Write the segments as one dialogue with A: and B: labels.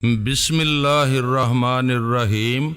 A: بسم اللہ الرحمن الرحیم۔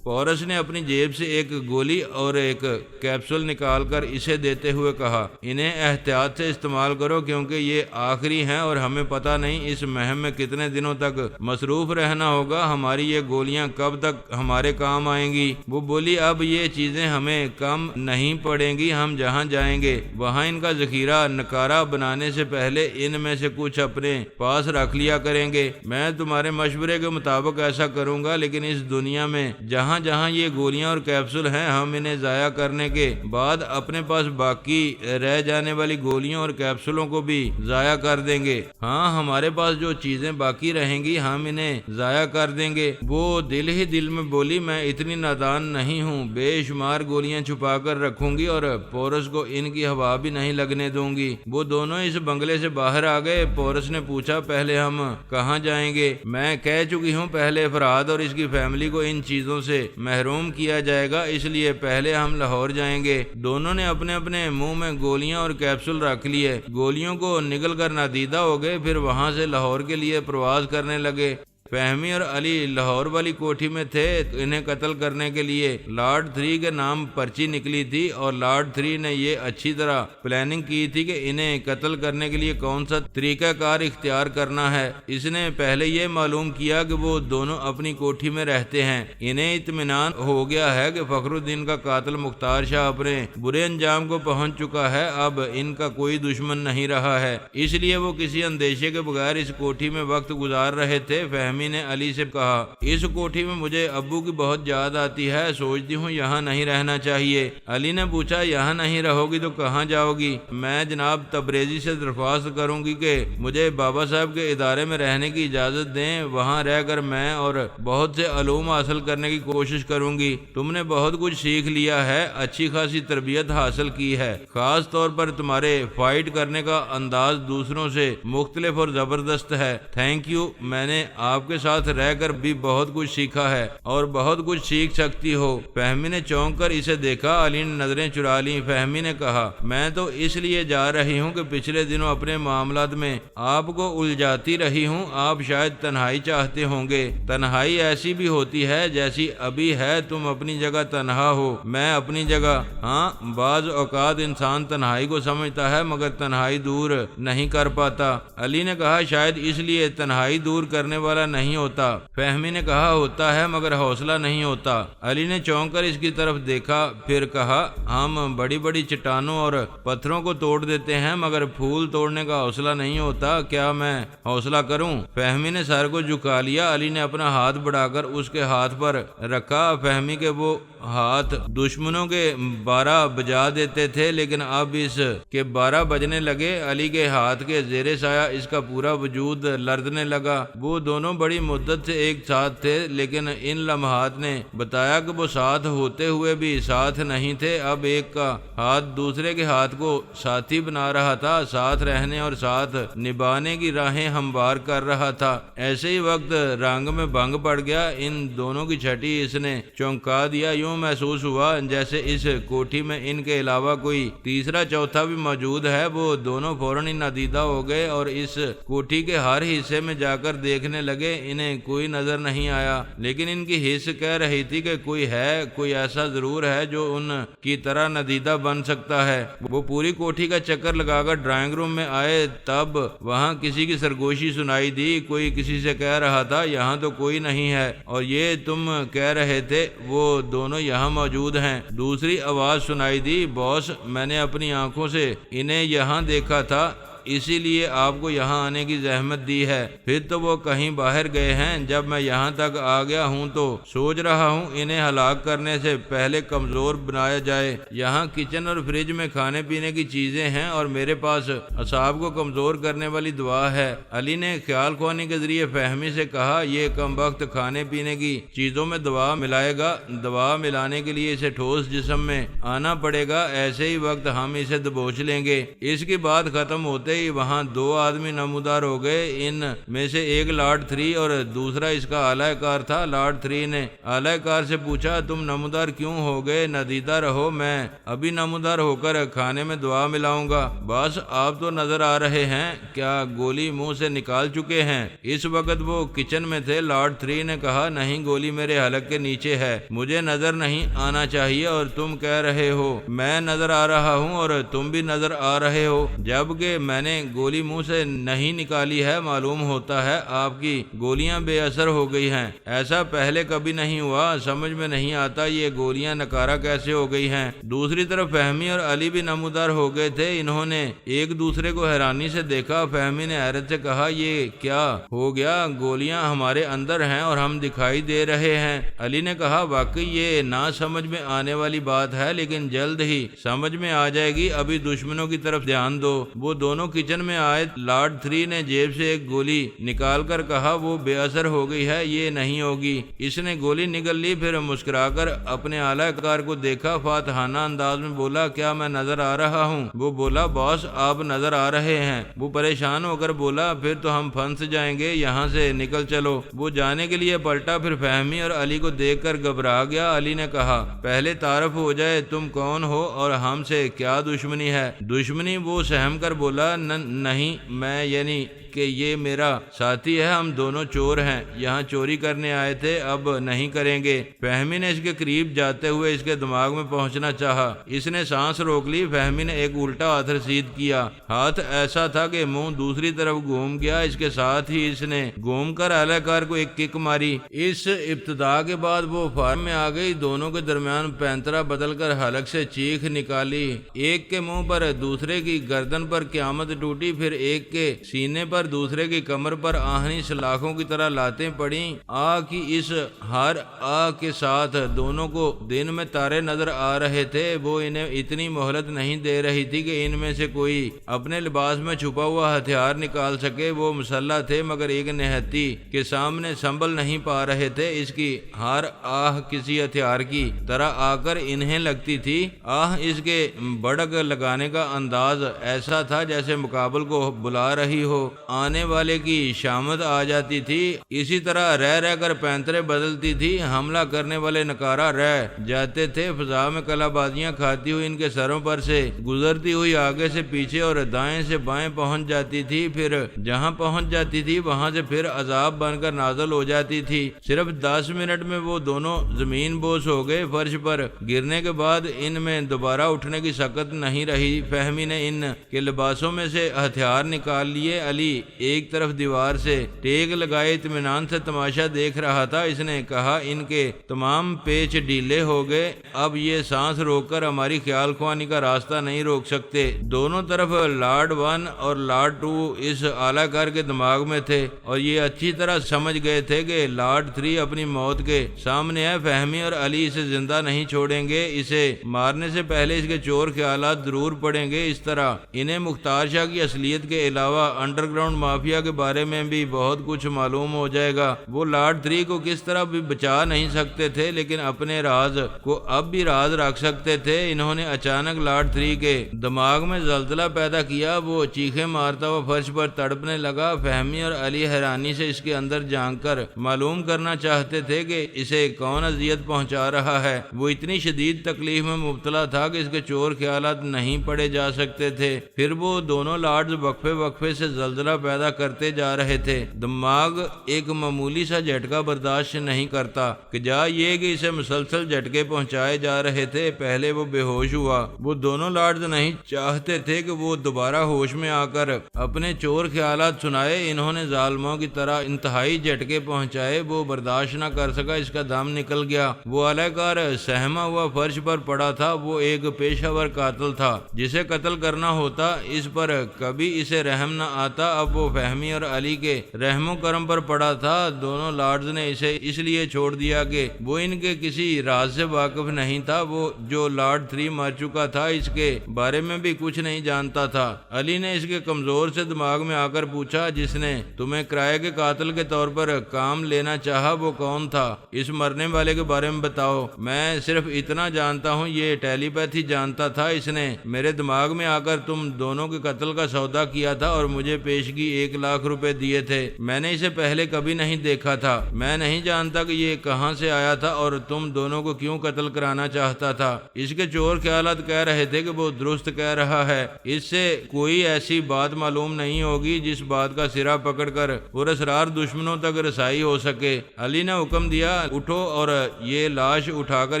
A: پورس نے اپنی جیب سے ایک گولی اور ایک کیپسول نکال کر اسے دیتے ہوئے کہا، انہیں احتیاط سے استعمال کرو کیونکہ یہ آخری ہیں اور ہمیں پتہ نہیں اس مہم میں کتنے دنوں تک مصروف رہنا ہوگا، ہماری یہ گولیاں کب تک ہمارے کام آئیں گی۔ وہ بولی، اب یہ چیزیں ہمیں کم نہیں پڑیں گی، ہم جہاں جائیں گے وہاں ان کا ذخیرہ نکارہ بنانے سے پہلے ان میں سے کچھ اپنے پاس رکھ لیا کریں گے۔ میں تمہارے مشورے کے مطابق ایسا کروں گا، لیکن اس دنیا میں جہاں یہ گولیاں اور کیپسول ہیں ہم انہیں ضائع کرنے کے بعد اپنے پاس باقی رہ جانے والی گولیوں اور کیپسولوں کو بھی ضائع کر دیں گے۔ ہاں، ہمارے پاس جو چیزیں باقی رہیں گی ہم انہیں ضائع کر دیں گے۔ وہ دل ہی دل میں بولی، میں اتنی نادان نہیں ہوں، بے شمار گولیاں چھپا کر رکھوں گی اور پورس کو ان کی ہوا بھی نہیں لگنے دوں گی۔ وہ دونوں اس بنگلے سے باہر آ گئے۔ پورس نے پوچھا، پہلے ہم کہاں جائیں گے؟ میں کہہ چکی ہوں پہلے فرہاد اور اس کی فیملی کو ان چیزوں سے محروم کیا جائے گا، اس لیے پہلے ہم لاہور جائیں گے۔ دونوں نے اپنے اپنے منہ میں گولیاں اور کیپسول رکھ لیے، گولیوں کو نگل کر نادیدہ ہو گئے، پھر وہاں سے لاہور کے لیے پرواز کرنے لگے۔ فہمی اور علی لاہور والی کوٹھی میں تھے۔ انہیں قتل کرنے کے لیے لارڈ 3 کے نام پرچی نکلی تھی اور لارڈ 3 نے یہ اچھی طرح پلاننگ کی تھی کہ انہیں قتل کرنے کے لیے کون سا طریقہ کار اختیار کرنا ہے۔ اس نے پہلے یہ معلوم کیا کہ وہ دونوں اپنی کوٹھی میں رہتے ہیں۔ انہیں اطمینان ہو گیا ہے کہ فخر الدین کا قاتل مختار شاہ اپنے برے انجام کو پہنچ چکا ہے، اب ان کا کوئی دشمن نہیں رہا ہے، اس لیے وہ کسی اندیشے کے بغیر اس کوٹھی میں وقت گزار رہے تھے۔ فہمی نے علی سے کہا، اس کوٹھی میں مجھے ابو کی بہت یاد آتی ہے، سوچتی ہوں یہاں نہیں رہنا چاہیے۔ علی نے پوچھا، یہاں نہیں رہو گی تو کہاں جاؤ گی؟ میں جناب تبریزی سے درخواست کروں گی کہ مجھے بابا صاحب کے ادارے میں رہنے کی اجازت دیں، وہاں رہ کر میں اور بہت سے علوم حاصل کرنے کی کوشش کروں گی۔ تم نے بہت کچھ سیکھ لیا ہے، اچھی خاصی تربیت حاصل کی ہے، خاص طور پر تمہارے فائٹ کرنے کا انداز دوسروں سے مختلف اور زبردست ہے۔ تھینک یو، میں نے آپ کے ساتھ رہ کر بھی بہت کچھ سیکھا ہے اور بہت کچھ سیکھ سکتی ہو۔ فہمی نے چونک کر اسے دیکھا۔ علی نے نظریں چرا لیں۔ فہمی نے کہا، میں تو اس لیے جا رہی ہوں کہ پچھلے دنوں اپنے معاملات میں آپ کو الجھاتی رہی ہوں، آپ شاید تنہائی چاہتے ہوں گے۔ تنہائی ایسی بھی ہوتی ہے جیسی ابھی ہے، تم اپنی جگہ تنہا ہو، میں اپنی جگہ۔ ہاں، بعض اوقات انسان تنہائی کو سمجھتا ہے مگر تنہائی دور نہیں کر پاتا۔ علی نے کہا، شاید اس لیے تنہائی دور کرنے والا نہیں ہوتا۔ فہمی نے کہا، ہوتا ہے مگر حوصلہ نہیں ہوتا۔ علی نے چونک کر اس کی طرف دیکھا، پھر کہا، ہم بڑی بڑی چٹانوں اور پتھروں کو توڑ دیتے ہیں مگر پھول توڑنے کا حوصلہ نہیں ہوتا، کیا میں حوصلہ کروں؟ فہمی نے سر کو جھکا لیا۔ علی نے اپنا ہاتھ بڑھا کر اس کے ہاتھ پر رکھا۔ فہمی کے وہ ہاتھ دشمنوں کے 12 بجا دیتے تھے، لیکن اب اس کے 12 بجنے لگے۔ علی کے ہاتھ کے زیر سایہ اس کا پورا وجود لرزنے لگا۔ وہ دونوں بڑی مدت سے ایک ساتھ تھے، لیکن ان لمحات نے بتایا کہ وہ ساتھ ہوتے ہوئے بھی ساتھ نہیں تھے۔ اب ایک کا ہاتھ دوسرے کے ہاتھ کو ساتھی بنا رہا تھا، ساتھ رہنے اور ساتھ نبھانے کی راہیں ہموار کر رہا تھا۔ ایسے ہی وقت رنگ میں بھنگ پڑ گیا۔ ان دونوں کی چھٹی اس نے چونکا دیا۔ یوں محسوس ہوا جیسے اس کوٹھی میں ان کے علاوہ کوئی تیسرا چوتھا بھی موجود ہے۔ وہ دونوں فوراً ہی نادیدہ ہو گئے اور اس کوٹھی کے ہر حصے میں جا کر دیکھنے لگے۔ انہیں کوئی نظر نہیں آیا، لیکن ان کی حس کہہ رہی تھی کہ کوئی ہے، کوئی ایسا ضرور ہے جو ان کی طرح نادیدہ بن سکتا ہے۔ وہ پوری کوٹھی کا چکر لگا کر ڈرائنگ روم میں آئے، تب وہاں کسی کی سرگوشی سنائی دی۔ کوئی کسی سے کہہ رہا تھا، یہاں تو کوئی نہیں ہے، اور یہ تم کہہ رہے تھے وہ دونوں یہاں موجود ہیں۔ دوسری آواز سنائی دی، باس، میں نے اپنی آنکھوں سے انہیں یہاں دیکھا تھا، اسی لیے آپ کو یہاں آنے کی زحمت دی ہے۔ پھر تو وہ کہیں باہر گئے ہیں۔ جب میں یہاں تک آ گیا ہوں تو سوچ رہا ہوں انہیں ہلاک کرنے سے پہلے کمزور بنایا جائے۔ یہاں کچن اور فریج میں کھانے پینے کی چیزیں ہیں اور میرے پاس اعصاب کو کمزور کرنے والی دوا ہے۔ علی نے خیال خوانی کے ذریعے فہمی سے کہا، یہ کم وقت کھانے پینے کی چیزوں میں دوا ملائے گا، دوا ملانے کے لیے اسے ٹھوس جسم میں آنا پڑے گا، ایسے ہی وقت ہم اسے دبوچ لیں گے۔ اس کی بات ختم ہوتے ہوتے ہی وہاں 2 آدمی نمودار ہو گئے۔ ان میں سے ایک لارڈ 3 اور دوسرا اس کا اعلی کار تھا۔ لارڈ 3 نے اعلی کار سے پوچھا تم نمودار کیوں ہو گئے؟ ندیدہ رہو، میں ابھی نمودار ہو کر کھانے میں دعا ملاؤں گا۔ باس آپ تو نظر آ رہے ہیں، کیا گولی منہ سے نکال چکے ہیں؟ اس وقت وہ کچن میں تھے۔ لارڈ 3 نے کہا نہیں، گولی میرے حلق کے نیچے ہے، مجھے نظر نہیں آنا چاہیے اور تم کہہ رہے ہو میں نظر آ رہا ہوں اور تم بھی نظر آ رہے ہو، جبکہ میں نے گولی منہ سے نہیں نکالی ہے۔ معلوم ہوتا ہے آپ کی گولیاں بے اثر ہو گئی ہیں۔ ایسا پہلے کبھی نہیں ہوا، سمجھ میں نہیں آتا یہ گولیاں نکارہ کیسے ہو گئی ہیں۔ دوسری طرف فہمی اور علی بھی نمودار ہو گئے تھے۔ انہوں نے ایک دوسرے کو حیرانی سے دیکھا۔ فہمی نے حیرت سے کہا یہ کیا ہو گیا؟ گولیاں ہمارے اندر ہیں اور ہم دکھائی دے رہے ہیں۔ علی نے کہا واقعی یہ نہ سمجھ میں آنے والی بات ہے، لیکن جلد ہی سمجھ میں آ جائے گی، ابھی دشمنوں کی طرف دھیان دو۔ وہ دونوں کچن میں آئے۔ لارڈ 3 نے جیب سے ایک گولی نکال کر کہا وہ بے اثر ہو گئی ہے، یہ نہیں ہوگی۔ اس نے گولی نگل لی، پھر مسکرا کر اپنے اعلی کار کو دیکھا، فاتحانہ انداز میں بولا کیا میں نظر آ رہا ہوں؟ وہ بولا باس آپ نظر آ رہے ہیں۔ وہ پریشان ہو کر بولا پھر تو ہم پھنس جائیں گے، یہاں سے نکل چلو۔ وہ جانے کے لیے پلٹا، پھر فہمی اور علی کو دیکھ کر گھبرا گیا۔ علی نے کہا پہلے تعارف ہو جائے، تم کون ہو اور ہم سے کیا دشمنی ہے؟ دشمنی؟ وہ سہم کر بولا نہیں، میں یعنی کہ یہ میرا ساتھی ہے، ہم دونوں چور ہیں، یہاں چوری کرنے آئے تھے، اب نہیں کریں گے۔ فہمی نے اس کے قریب جاتے ہوئے اس کے دماغ میں پہنچنا چاہا۔ اس نے سانس روک لی۔ فہمی نے ایک الٹا ہاتھ رسید کیا، ہاتھ ایسا تھا کہ منہ دوسری طرف گھوم گیا۔ اس کے ساتھ ہی اس نے گھوم کر اعلی کار کو ایک کک ماری۔ اس ابتدا کے بعد وہ فارم میں آ گئی۔ دونوں کے درمیان پینترا بدل کر حلق سے چیخ نکالی۔ ایک کے منہ پر، دوسرے کی گردن پر قیامت ٹوٹی، پھر ایک کے سینے پر، دوسرے کی کمر پر آہنی سلاخوں کی طرح لاتیں پڑیں۔ آگ کی اس ہر آگ کے ساتھ دونوں کو دن میں تارے نظر آ رہے تھے۔ وہ انہیں اتنی مہلت نہیں دے رہی تھی کہ ان میں سے کوئی اپنے لباس میں چھپا ہوا ہتھیار نکال سکے۔ وہ مسلح تھے مگر ایک نہتی کے سامنے سنبھل نہیں پا رہے تھے۔ اس کی ہر آہ کسی ہتھیار کی طرح آ کر انہیں لگتی تھی۔ آہ اس کے بڑک لگانے کا انداز ایسا تھا جیسے مقابل کو بلا رہی ہو، آنے والے کی شامت آ جاتی تھی۔ اسی طرح رہ کر پینترے بدلتی تھی۔ حملہ کرنے والے نکارہ رہ جاتے تھے۔ فضا میں کلا بازیاں کھاتی ہوئی ان کے سروں پر سے گزرتی ہوئی آگے سے پیچھے اور دائیں سے بائیں پہنچ جاتی تھی، پھر جہاں پہنچ جاتی تھی وہاں سے پھر عذاب بن کر نازل ہو جاتی تھی۔ صرف 10 منٹ میں وہ دونوں زمین بوس ہو گئے۔ فرش پر گرنے کے بعد ان میں دوبارہ اٹھنے کی سکت نہیں رہی۔ فہمی نے ان کے لباسوں میں سے ہتھیار نکال لیے۔ علی ایک طرف دیوار سے ٹیک لگائے اطمینان سے تماشا دیکھ رہا تھا۔ اس نے کہا ان کے تمام پیچ ڈھیلے ہو گئے، اب یہ سانس روک کر ہماری خیال خوانی کا راستہ نہیں روک سکتے۔ دونوں طرف لارڈ 1 اور لارڈ 2 اس اعلی کار کے دماغ میں تھے اور یہ اچھی طرح سمجھ گئے تھے کہ لارڈ 3 اپنی موت کے سامنے ہے۔ فہمی اور علی اسے زندہ نہیں چھوڑیں گے، اسے مارنے سے پہلے اس کے چور خیالات ضرور پڑیں گے۔ اس طرح انہیں مختار شاہ کی اصلیت کے علاوہ انڈر گراؤنڈ مافیا کے بارے میں بھی بہت کچھ معلوم ہو جائے گا۔ وہ لارڈ 3 کو کس طرح بھی بچا نہیں سکتے تھے، لیکن اپنے راز کو اب بھی راز رکھ سکتے تھے۔ انہوں نے اچانک لارڈ 3 کے دماغ میں زلزلہ پیدا کیا۔ وہ چیخیں مارتا ہوا فرش پر تڑپنے لگا۔ فہمی اور علی حیرانی سے اس کے اندر جھانک کر معلوم کرنا چاہتے تھے کہ اسے کون اذیت پہنچا رہا ہے۔ وہ اتنی شدید تکلیف میں مبتلا تھا کہ اس کے چور خیالات نہیں پڑے جا سکتے تھے۔ پھر وہ دونوں لارڈز وقفے وقفے سے زلزلہ پیدا کرتے جا رہے تھے۔ دماغ ایک معمولی سا جھٹکا برداشت نہیں کرتا کہ جا یہ کہ اسے مسلسل جھٹکے پہنچائے جا رہے تھے۔ پہلے وہ بے ہوش ہوا۔ وہ دونوں لارڈز نہیں چاہتے تھے کہ وہ دوبارہ ہوش میں آ کر اپنے چور خیالات سنائے۔ انہوں نے ظالموں کی طرح انتہائی جھٹکے پہنچائے۔ وہ برداشت نہ کر سکا، اس کا دم نکل گیا۔ وہ اعلی کار سہما ہوا فرش پر پڑا تھا۔ وہ ایک پیشہ ور قاتل تھا جسے قتل کرنا ہوتا، اس پر کبھی اسے رحم نہ آتا۔ اب وہ فہمی اور علی کے رحم و کرم پر پڑا تھا۔ دونوں لارڈز نے اسے اس لیے چھوڑ دیا کہ وہ ان کے کسی راز سے واقف نہیں تھا۔ وہ جو لارڈ 3 مر چکا تھا اس کے بارے میں بھی کچھ نہیں جانتا تھا۔ علی نے اس کے کمزور سے دماغ میں آ کر پوچھا، جس نے تمہیں کرائے کے قاتل کے طور پر کام لینا چاہا وہ کون تھا؟ اس مرنے والے کے بارے میں بتاؤ۔ میں صرف اتنا جانتا ہوں، یہ ٹیلی پیتھی جانتا تھا۔ اس نے میرے دماغ میں آ کر تم دونوں کے قتل کا سودا کیا تھا اور مجھے پیشگی 1 لاکھ روپے دیے تھے۔ میں نے اسے پہلے کبھی نہیں دیکھا تھا۔ میں نہیں جانتا کہ یہ کہاں سے آیا تھا اور تم دونوں کو کیوں قتل کرانا چاہتا تھا۔ اس کے چور خیالات کہہ رہے تھے کہ وہ درست کہہ رہا ہے۔ اس سے کوئی ایسی بات معلوم نہیں ہوگی جس بات کا سرا پکڑ کر پراسرار دشمنوں تک رسائی ہو سکے۔ علی نے حکم دیا، اٹھو اور یہ لاش اٹھا کر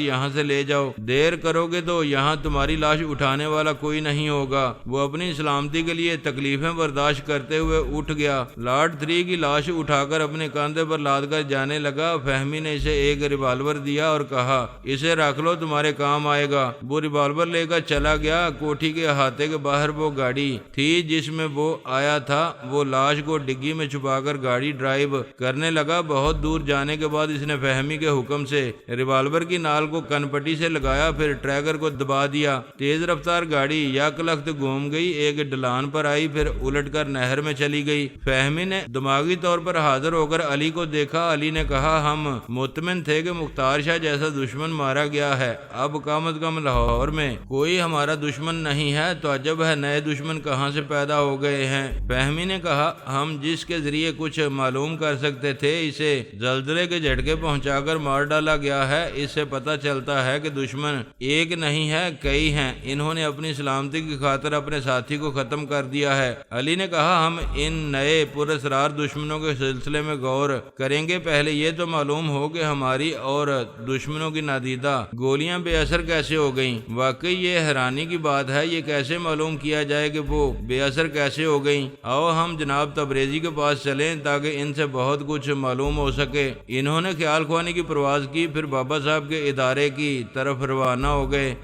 A: یہاں سے لے جاؤ۔ دیر کرو گے تو یہاں تمہاری لاش اٹھانے والا کوئی نہیں ہوگا۔ وہ اپنی سلامتی کے لیے تکلیفیں برداشت کرتے ہوئے اٹھ گیا۔ لارڈ 3 کی لاش اٹھا کر اپنے کاندھے پر لاد کر جانے لگا۔ فہمی نے اسے ایک ریوالور دیا اور کہا، اسے رکھ لو، تمہارے کام آئے گا۔ وہ ریوالور لے کر چلا گیا۔ کوٹھی کے احاطے کے باہر وہ گاڑی تھی جس میں وہ آیا تھا۔ وہ لاش کو ڈگی میں چھپا کر گاڑی ڈرائیو کرنے لگا۔ بہت دور جانے کے بعد اس نے فہمی کے حکم سے ریوالور کی نال کو کن پٹی سے لگایا، پھر ٹریگر کو دبا دیا۔ تیز رفتار گاڑی یک لخت گھوم گئی، ایک ڈھلان پر آئی، پھر الٹ کر نہر میں چلی گئی۔ فہمی نے دماغی طور پر حاضر ہو کر علی کو دیکھا۔ علی نے کہا، ہم مطمئن تھے کہ مختار شاہ جیسا دشمن مارا گیا ہے، اب کم از کم لاہور میں کوئی ہمارا دشمن نہیں ہے۔ تو عجب ہے، نئے دشمن کہاں سے پیدا ہو گئے ہیں؟ فہمی نے کہا، ہم جس کے ذریعے کچھ معلوم کر سکتے تھے اسے زلزلے کے جھٹکے پہنچا کر مار ڈالا گیا ہے۔ اس سے پتہ چلتا ہے کہ دشمن ایک نہیں ہے، کئی ہیں۔ انہوں نے اپنی سلامتی کی خاطر اپنے ساتھی کو ختم کر دیا ہے۔ علی نے کہا، ہم ان نئے پراسرار دشمنوں کے سلسلے میں غور کریں گے۔ پہلے یہ تو معلوم ہو کہ ہماری اور دشمنوں کی نادیدہ گولیاں بے اثر کیسے ہو گئیں۔ واقعی یہ حیرانی کی بات ہے، یہ کیسے معلوم کیا جائے کہ وہ بے اثر کیسے ہو گئیں؟ آؤ ہم جناب تبریزی کے پاس چلیں تاکہ ان سے بہت کچھ معلوم ہو سکے۔ انہوں نے خیال خوانے کی پرواز کی، پھر بابا صاحب کے ادارے کی طرف روانہ ہو گئے۔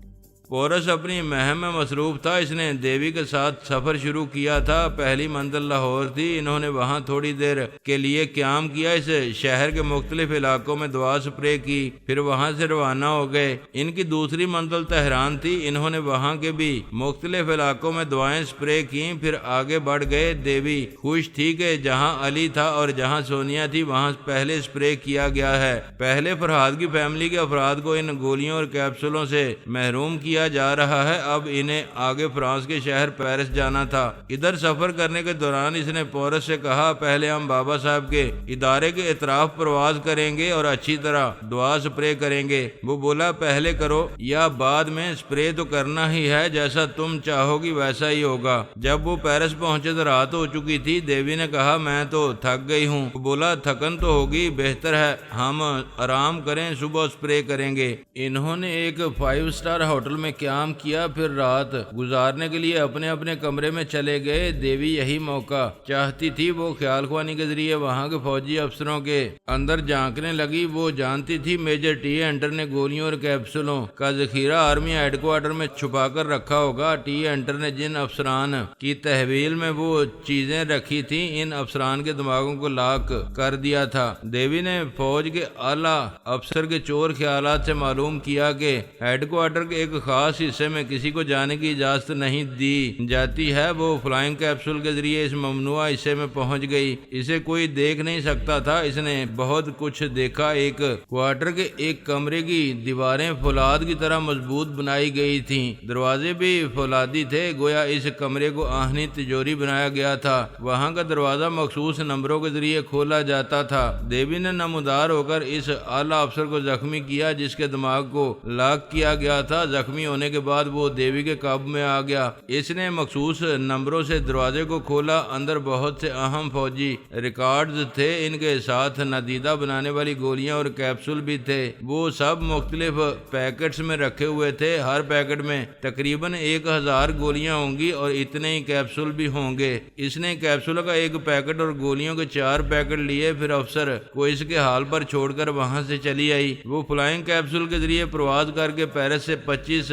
A: پورس اپنی مہم میں مصروف تھا۔ اس نے دیوی کے ساتھ سفر شروع کیا تھا۔ پہلی منزل لاہور تھی۔ انہوں نے وہاں تھوڑی دیر کے لیے قیام کیا، اس شہر کے مختلف علاقوں میں دعا سپرے کی، پھر وہاں سے روانہ ہو گئے۔ ان کی دوسری منزل تہران تھی۔ انہوں نے وہاں کے بھی مختلف علاقوں میں دعائیں سپرے کی، پھر آگے بڑھ گئے۔ دیوی خوش تھی کہ جہاں علی تھا اور جہاں سونیا تھی وہاں پہلے سپرے کیا گیا ہے۔ پہلے فرحاد کی فیملی کے افراد کو ان گولیوں اور کیپسولوں سے محروم کیا جا رہا ہے۔ اب انہیں آگے فرانس کے شہر پیرس جانا تھا۔ ادھر سفر کرنے کے دوران اس نے پورس سے کہا، پہلے ہم بابا صاحب کے ادارے کے اطراف پرواز کریں گے اور اچھی طرح دعا سپرے کریں گے۔ وہ بولا، پہلے کرو یا بعد میں، سپرے تو کرنا ہی ہے، جیسا تم چاہو گی ویسا ہی ہوگا۔ جب وہ پیرس پہنچے تو رات ہو چکی تھی۔ دیوی نے کہا، میں تو تھک گئی ہوں۔ وہ بولا، تھکن تو ہوگی، بہتر ہے ہم آرام کریں، صبح سپرے کریں گے۔ انہوں نے ایک 5 اسٹار ہوٹل میں قیام کیا، پھر رات گزارنے کے لیے اپنے اپنے کمرے میں چلے گئے۔ دیوی یہی موقع چاہتی تھی۔ وہ خیال خوانی کے ذریعے وہاں کے فوجی افسروں کے اندر جھانکنے لگی۔ وہ جانتی تھی میجر ٹی انٹر نے گولیوں اور کیپسولوں کا ذخیرہ آرمی ہیڈ کوارٹر میں چھپا کر رکھا ہوگا۔ ٹی انٹر نے جن افسران کی تحویل میں وہ چیزیں رکھی تھیں، ان افسران کے دماغوں کو لاک کر دیا تھا۔ دیوی نے فوج کے اعلیٰ افسر کے چور خیالات سے معلوم کیا کہ ہیڈ کوارٹر کے ایک خاص حصے میں کسی کو جانے کی اجازت نہیں دی جاتی ہے۔ وہ فلائنگ کیپسول کے ذریعے اس ممنوعہ حصے میں پہنچ گئی۔ اسے کوئی دیکھ نہیں سکتا تھا۔ اس نے بہت کچھ دیکھا۔ ایک کوارٹر کے ایک کمرے کی دیواریں فولاد کی طرح مضبوط بنائی گئی تھیں، دروازے بھی فولادی تھے، گویا اس کمرے کو آہنی تجوری بنایا گیا تھا۔ وہاں کا دروازہ مخصوص نمبروں کے ذریعے کھولا جاتا تھا۔ دیوی نے نمودار ہو کر اس اعلیٰ افسر کو زخمی کیا جس کے دماغ کو لاک کیا گیا تھا۔ زخمی ہونے کے بعد وہ دیوی کے قابو میں آ گیا۔ اس نے مخصوص نمبروں سے دروازے کو کھولا۔ اندر بہت سے اہم فوجی ریکارڈز تھے، ان کے ساتھ نادیدہ بنانے والی گولیاں اور کیپسول بھی تھے۔ وہ سب مختلف پیکٹس میں رکھے ہوئے تھے۔ ہر پیکٹ میں تقریباً 1000 گولیاں ہوں گی اور اتنے ہی کیپسول بھی ہوں گے۔ اس نے کیپسول کا ایک پیکٹ اور گولیوں کے 4 پیکٹ لیے، پھر افسر کو اس کے حال پر چھوڑ کر وہاں سے چلی آئی۔ وہ فلائنگ کیپسول کے ذریعے پرواز کر کے پیرس سے 25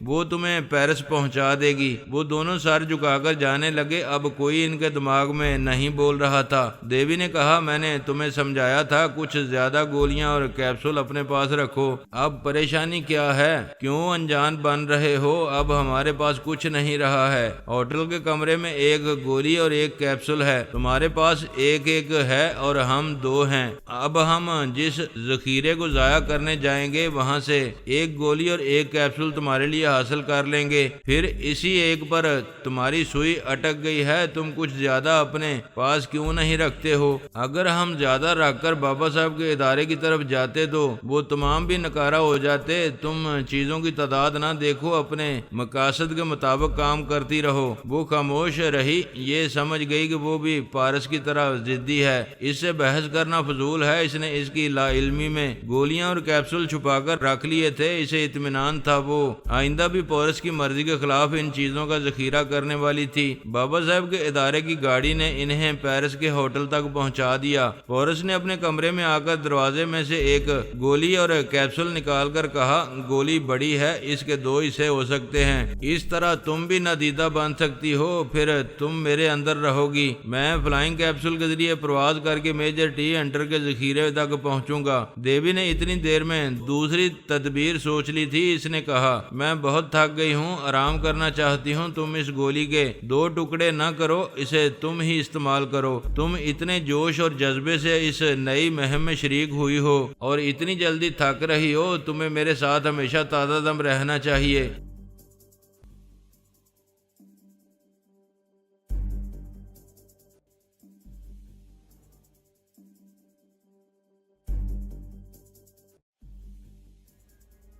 A: وہ تمہیں پیرس پہنچا دے گی۔ وہ دونوں سر جھکا کر جانے لگے۔ اب کوئی ان کے دماغ میں نہیں بول رہا تھا۔ دیوی نے کہا، میں نے تمہیں سمجھایا تھا کچھ زیادہ گولیاں اور کیپسول اپنے پاس رکھو، اب پریشانی کیا ہے؟ کیوں انجان بن رہے ہو؟ اب ہمارے پاس کچھ نہیں رہا ہے۔ ہوٹل کے کمرے میں ایک گولی اور ایک کیپسول ہے، تمہارے پاس ایک ایک ہے اور ہم دو ہیں۔ اب ہم جس ذخیرے کو ضائع کرنے جائیں گے وہاں سے ایک گولی اور ایک کیپسول تمہارے لیے حاصل کر لیں گے۔ پھر اسی ایک پر تمہاری سوئی اٹک گئی ہے، تم کچھ زیادہ اپنے پاس کیوں نہیں رکھتے ہو؟ اگر ہم زیادہ رکھ کر بابا صاحب کے ادارے کی طرف جاتے تو وہ تمام بھی نکارہ ہو جاتے۔ تم چیزوں کی تعداد نہ دیکھو، اپنے مقاصد کے مطابق کام کرتی رہو۔ وہ خاموش رہی، یہ سمجھ گئی کہ وہ بھی پارس کی طرح ضدی ہے، اس سے بحث کرنا فضول ہے۔ اس نے اس کی لا علمی میں گولیاں اور کیپسول چھپا کر رکھ لیے تھے، اسے اطمینان تھا وہ آئندہ بھی پورس کی مرضی کے خلاف ان چیزوں کا ذخیرہ کرنے والی تھی۔ بابا صاحب کے ادارے کی گاڑی نے انہیں پیرس کے ہوٹل تک پہنچا دیا۔ پورس نے اپنے کمرے میں آ کر دروازے میں سے ایک گولی اور کیپسول نکال کر کہا، گولی بڑی ہے، اس کے دو حصے ہو سکتے ہیں، اس طرح تم بھی نادیدہ بن سکتی ہو، پھر تم میرے اندر رہو گی۔ میں فلائنگ کیپسول کے ذریعے پرواز کر کے میجر ٹی ہنٹر کے ذخیرے تک پہنچوں گا۔ دیوی نے اتنی دیر میں دوسری تدبیر سوچ لی تھی۔ اس نے کہا، میں بہت تھک گئی ہوں، آرام کرنا چاہتی ہوں، تم اس گولی کے دو ٹکڑے نہ کرو، اسے تم ہی استعمال کرو۔ تم اتنے جوش اور جذبے سے اس نئی مہم میں شریک ہوئی ہو اور اتنی جلدی تھک رہی ہو، تمہیں میرے ساتھ ہمیشہ تازہ دم رہنا چاہیے۔